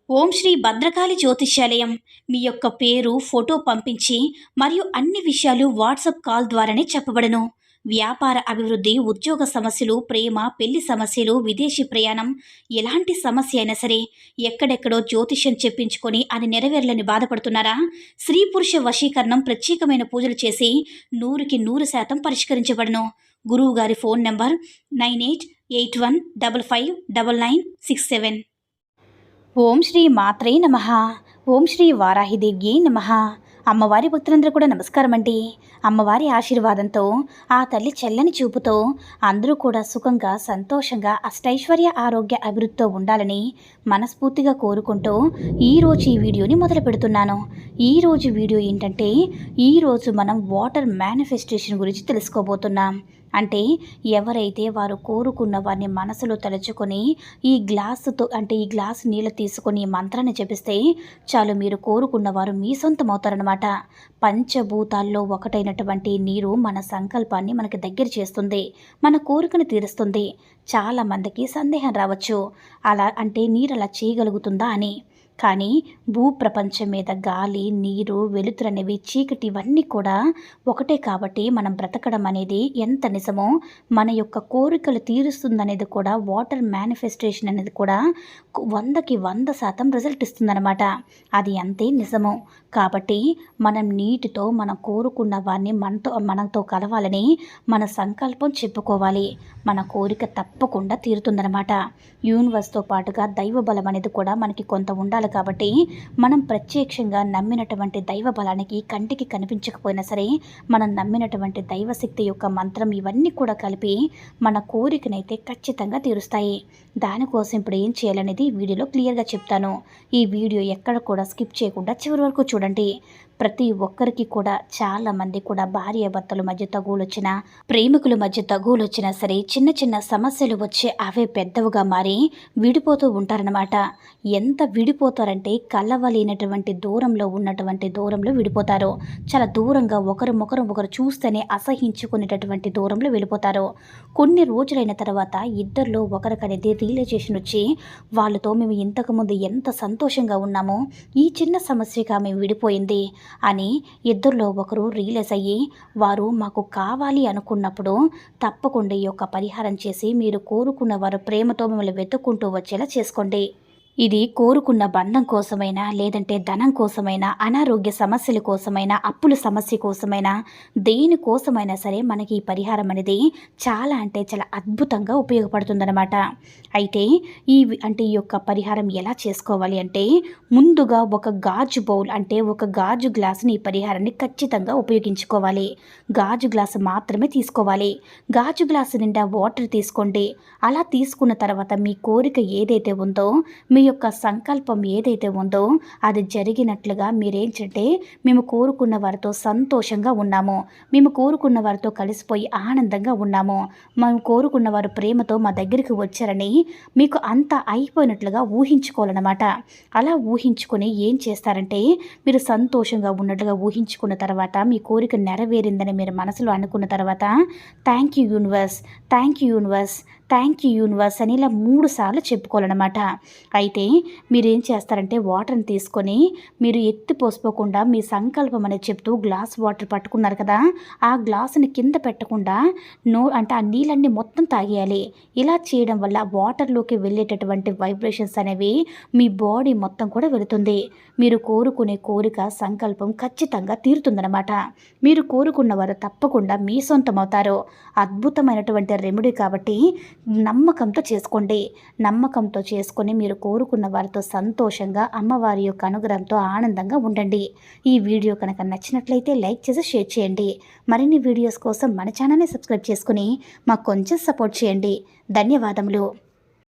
ఓం శ్రీ భద్రకాళి జ్యోతిష్యాలయం మీ యొక్క పేరు, ఫోటో పంపించి మరియు అన్ని విషయాలు వాట్సాప్ కాల్ ద్వారానే చెప్పబడను. వ్యాపార అభివృద్ధి, ఉద్యోగ సమస్యలు, ప్రేమ, పెళ్లి సమస్యలు, విదేశీ ప్రయాణం, ఎలాంటి సమస్య అయినా సరే ఎక్కడెక్కడో జ్యోతిష్యం చెప్పించుకొని అది నెరవేర్లని బాధపడుతున్నారా? స్త్రీ పురుష వశీకరణం ప్రత్యేకమైన పూజలు చేసి 100% పరిష్కరించబడను. గురువు గారి ఫోన్ నంబర్ 9881559967. ఓం శ్రీ మాత్రే నమః. ఓం శ్రీ వారాహిదేవ్యే నమః. అమ్మవారి భక్తులందరూ కూడా నమస్కారం అండి. అమ్మవారి ఆశీర్వాదంతో, ఆ తల్లి చల్లని చూపుతో అందరూ కూడా సుఖంగా, సంతోషంగా, అష్టైశ్వర్య, ఆరోగ్య అభివృద్ధితో ఉండాలని మనస్ఫూర్తిగా కోరుకుంటూ ఈరోజు ఈ వీడియోని మొదలు పెడుతున్నాను. ఈరోజు వీడియో ఏంటంటే, ఈరోజు మనం వాటర్ మేనిఫెస్టేషన్ గురించి తెలుసుకోబోతున్నాం. అంటే ఎవరైతే వారు కోరుకున్న వారిని మనసులో తలుచుకొని ఈ గ్లాస్ నీళ్ళు తీసుకొని ఈ మంత్రాన్ని జపిస్తే చాలు, మీరు కోరుకున్న వారు మీ సొంతం అవుతారనమాట. పంచభూతాల్లో ఒకటైనటువంటి నీరు మన సంకల్పాన్ని మనకి దగ్గర చేస్తుంది, మన కోరికను తీరుస్తుంది. చాలామందికి సందేహం రావచ్చు, అలా అంటే నీరు అలా చేయగలుగుతుందా అని. కానీ భూప్రపంచం మీద గాలి, నీరు, వెలుతురు అనేవి, చీకటి ఇవన్నీ కూడా ఒకటే. కాబట్టి మనం బ్రతకడం అనేది ఎంత నిజమో, మన యొక్క కోరికలు తీరుస్తుందనేది కూడా, వాటర్ మేనిఫెస్టేషన్ అనేది కూడా 100కి 100% రిజల్ట్ ఇస్తుందన్నమాట. అది అంతే నిజము. కాబట్టి మనం నీటితో మనం కోరుకున్న వారిని మనతో కలవాలని మన సంకల్పం చెప్పుకోవాలి. మన కోరిక తప్పకుండా తీరుతుందన్నమాట. యూనివర్స్తో పాటుగా దైవ బలం అనేది కూడా మనకి కొంత ఉండాలి. కాబట్టి మనం ప్రత్యక్షంగా నమ్మినటువంటి దైవ బలానికి, కంటికి కనిపించకపోయినా సరే మనం నమ్మినటువంటి దైవశక్తి యొక్క మంత్రం ఇవన్నీ కూడా కలిపి మన కోరికనైతే ఖచ్చితంగా తీరుస్తాయి. దానికోసం ఇప్పుడు ఏం చేయాలనేది వీడియోలో క్లియర్గా చెప్తాను. ఈ వీడియో ఎక్కడ కూడా స్కిప్ చేయకుండా చివరి వరకు చూడండి. ప్రతి ఒక్కరికి కూడా, చాలామంది కూడా భార్యాభర్తల మధ్య తగువులు వచ్చినా, ప్రేమికుల మధ్య తగువులు వచ్చినా సరే, చిన్న చిన్న సమస్యలు వచ్చి అవే పెద్దవిగా మారి విడిపోతూ ఉంటారనమాట. ఎంత విడిపోతారంటే కలవలేనటువంటి దూరంలో విడిపోతారు. చాలా దూరంగా ఒకరు చూస్తేనే అసహించుకునేటటువంటి దూరంలో వెళ్ళిపోతారు. కొన్ని రోజులైన తర్వాత ఇద్దరిలో ఒకరికనేది రియలైజేషన్ వచ్చి, వాళ్ళతో మేము ఇంతకుముందు ఎంత సంతోషంగా ఉన్నామో, ఈ చిన్న సమస్యగా మేము విడిపోయింది అని ఇద్దరిలో ఒకరు రియలైజ్ అయ్యి, వారు మాకు కావాలి అనుకున్నప్పుడు తప్పకుండా ఈ యొక్క పరిహారం చేసి మీరు కోరుకున్న వారు ప్రేమతో మిమ్మల్ని వెతుక్కుంటూ వచ్చేలా చేసుకోండి. ఇది కోరుకున్న బంధం కోసమైనా, లేదంటే ధనం కోసమైనా, అనారోగ్య సమస్యల కోసమైనా, అప్పుల సమస్య కోసమైనా, దేనికోసమైనా సరే మనకి ఈ పరిహారం అనేది చాలా అంటే చాలా అద్భుతంగా ఉపయోగపడుతుందన్నమాట. అయితే ఈ యొక్క పరిహారం ఎలా చేసుకోవాలి అంటే, ముందుగా ఒక గాజు బౌల్ అంటే ఒక గాజు గ్లాసుని ఈ పరిహారాన్ని ఖచ్చితంగా ఉపయోగించుకోవాలి. గాజు గ్లాసు మాత్రమే తీసుకోవాలి. గాజు గ్లాసు నిండా వాటర్ తీసుకోండి. అలా తీసుకున్న తర్వాత మీ కోరిక ఏదైతే ఉందో, మీ యొక్క సంకల్పం ఏదైతే ఉందో అది జరిగినట్లుగా మీరేంటంటే, మేము కోరుకున్న వారితో సంతోషంగా ఉన్నాము, మేము కోరుకున్న వారితో కలిసిపోయి ఆనందంగా ఉన్నాము, మేము కోరుకున్న వారు ప్రేమతో మా దగ్గరికి వచ్చారని మీకు అంతా అయిపోయినట్లుగా ఊహించుకోవాలన్నమాట. అలా ఊహించుకొని ఏం చేస్తారంటే, మీరు సంతోషంగా ఉన్నట్లుగా ఊహించుకున్న తర్వాత, మీ కోరిక నెరవేరిందని మీరు మనసులో అనుకున్న తర్వాత, thank you universe, thank you universe, thank you universe అని ఇలా 3 సార్లు చెప్పుకోవాలన్నమాట. అయితే మీరేం చేస్తారంటే, వాటర్ని తీసుకొని మీరు పోసిపోకుండా మీ సంకల్పం అనేది చెప్తూ గ్లాస్ వాటర్ పట్టుకున్నారు కదా, ఆ గ్లాసుని కింద పెట్టకుండా ఆ నీళ్ళన్నీ మొత్తం తాగేయాలి. ఇలా చేయడం వల్ల వాటర్లోకి వెళ్ళేటటువంటి వైబ్రేషన్స్ అనేవి మీ బాడీ మొత్తం కూడా వెళుతుంది. మీరు కోరుకునే కోరిక, సంకల్పం ఖచ్చితంగా తీరుతుందన్నమాట. మీరు కోరుకున్న వారు తప్పకుండా మీ సొంతం అవుతారు. అద్భుతమైనటువంటి రెమెడీ కాబట్టి నమ్మకంతో చేసుకోండి. నమ్మకంతో చేసుకొని మీరు కోరుకున్న వారితో సంతోషంగా, అమ్మవారి యొక్క అనుగ్రహంతో ఆనందంగా ఉండండి. ఈ వీడియో కనుక నచ్చినట్లయితే లైక్ చేసి షేర్ చేయండి. మరిన్ని వీడియోస్ కోసం మన ఛానల్ని సబ్స్క్రైబ్ చేసుకుని మాకు కొంచెం సపోర్ట్ చేయండి. ధన్యవాదములు.